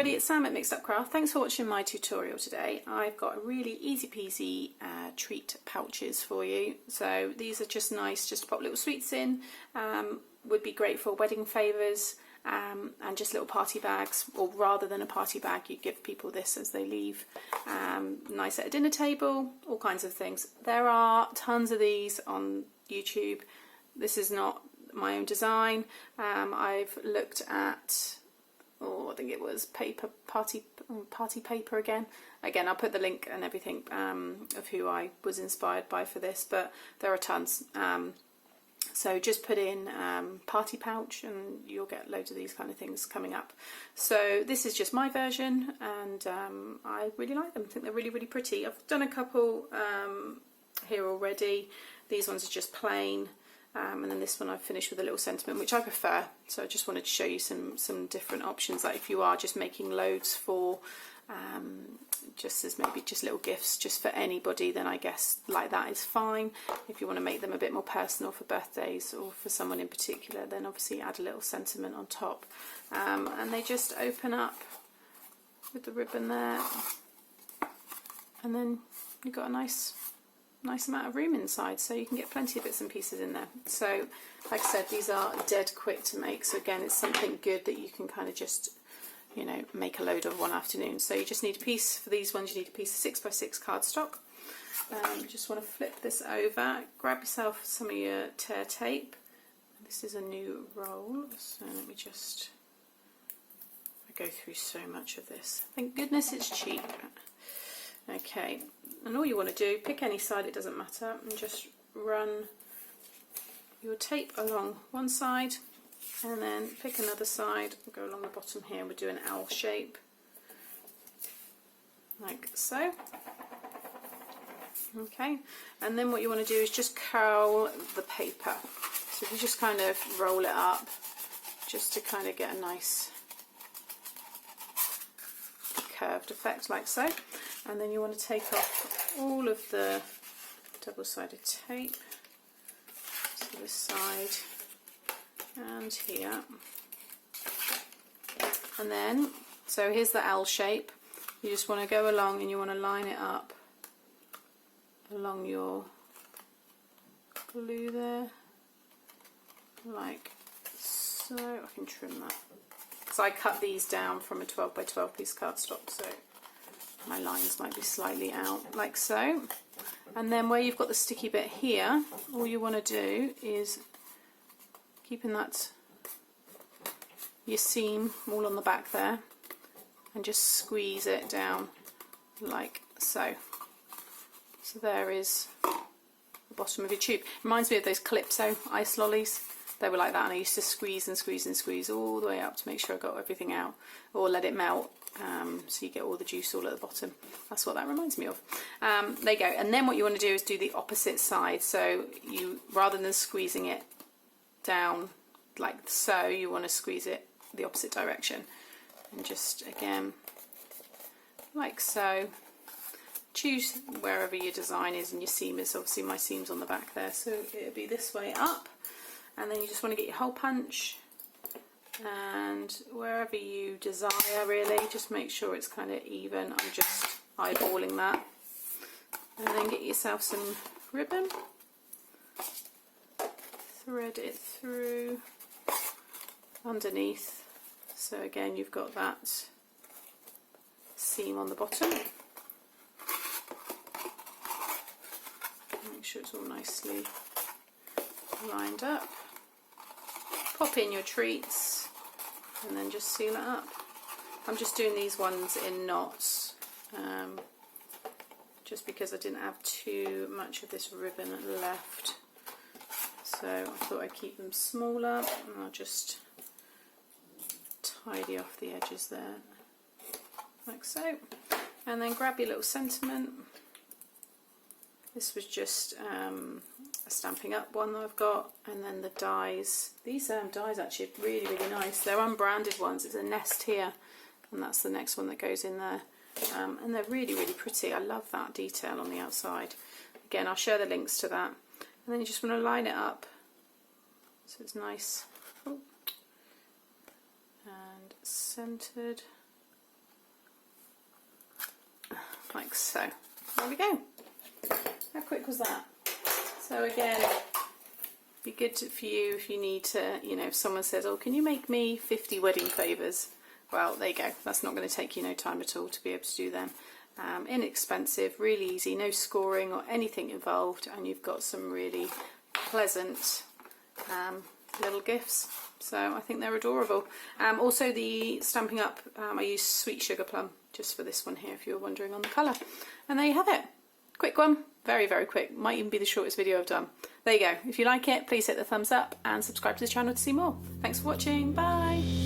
everybody, it's Sam at Mixed Up Craft. Thanks for watching my tutorial today. I've got really easy peasy treat pouches for you. So these are just nice, just to pop little sweets in. Would be great for wedding favours and just little party bags, or rather than a party bag, you give people this as they leave. Nice at a dinner table, all kinds of things. There are tons of these on YouTube. This is not my own design. I've looked at, I think it was party paper again. I'll put the link and everything of who I was inspired by for this, but there are tons. So just put in party pouch and you'll get loads of these kind of things coming up. So this is just my version, and I really like them. I think they're really, really pretty. I've done a couple here already. These ones are just plain. And then this one I've finished with a little sentiment, which I prefer. So I just wanted to show you some different options. Like if you are just making loads for just as maybe just little gifts just for anybody, then I guess like that is fine. If you want to make them a bit more personal for birthdays or for someone in particular, then obviously add a little sentiment on top. And they just open up with the ribbon there, and then you've got a nice amount of room inside, so you can get plenty of bits and pieces in there. So like I said, these are dead quick to make, so again it's something good that you can kind of just, you know, make a load of one afternoon. So you just need a piece, for these ones you need a piece of 6x6 cardstock. You just want to flip this over, grab yourself some of your tear tape. This is a new roll, so let me just, I go through so much of this, thank goodness it's cheap. Okay, and all you want to do, pick any side, it doesn't matter, and just run your tape along one side, and then pick another side, go along the bottom here. We'll do an L shape, like so. Okay, and then what you want to do is just curl the paper. So if you just kind of roll it up, just to kind of get a nice curved effect, like so. And then you want to take off all of the double-sided tape, so this side and here. And then, so here's the L shape. You just want to go along and you want to line it up along your glue there, like so. I can trim that. So I cut these down from a 12x12 piece cardstock, so my lines might be slightly out, like so. And then where you've got the sticky bit here, all you want to do is, keeping that, your seam all on the back there, and just squeeze it down like so. So there is the bottom of your tube. Reminds me of those Calypso ice lollies. They were like that, and I used to squeeze and squeeze and squeeze all the way up to make sure I got everything out, or let it melt, so you get all the juice all at the bottom. That's what that reminds me of. There you go. And then what you want to do is do the opposite side. So you, rather than squeezing it down like so, you want to squeeze it the opposite direction, and just again like so. Choose wherever your design is, and your seam is, obviously my seam's on the back there, so it'll be this way up. And then you just want to get your hole punch, and wherever you desire, really, just make sure it's kind of even. I'm just eyeballing that. And then get yourself some ribbon, thread it through underneath. So again, you've got that seam on the bottom. Make sure it's all nicely lined up. Pop in your treats and then just seal it up. I'm just doing these ones in knots, just because I didn't have too much of this ribbon left, so I thought I'd keep them smaller, and I'll just tidy off the edges there like so. And then grab your little sentiment. This was just a Stampin' Up one that I've got, and then the dies. These dies actually are really, really nice. They're unbranded ones. It's a nest here, and that's the next one that goes in there. And they're really, really pretty. I love that detail on the outside. Again, I'll share the links to that. And then you just want to line it up so it's nice. Oh. And centered. like so. There we go. How quick was that? So again, be good for you if you need to, you know, if someone says, oh, can you make me 50 wedding favours? Well, there you go. That's not going to take you no time at all to be able to do them. Inexpensive, really easy, no scoring or anything involved, and you've got some really pleasant little gifts. So I think they're adorable. Also the Stampin' Up, I use Sweet Sugar Plum just for this one here if you're wondering on the colour. And there you have it. Quick one, very, very quick. Might even be the shortest video I've done. There you go. If you like it, please hit the thumbs up and subscribe to the channel to see more. Thanks for watching. Bye.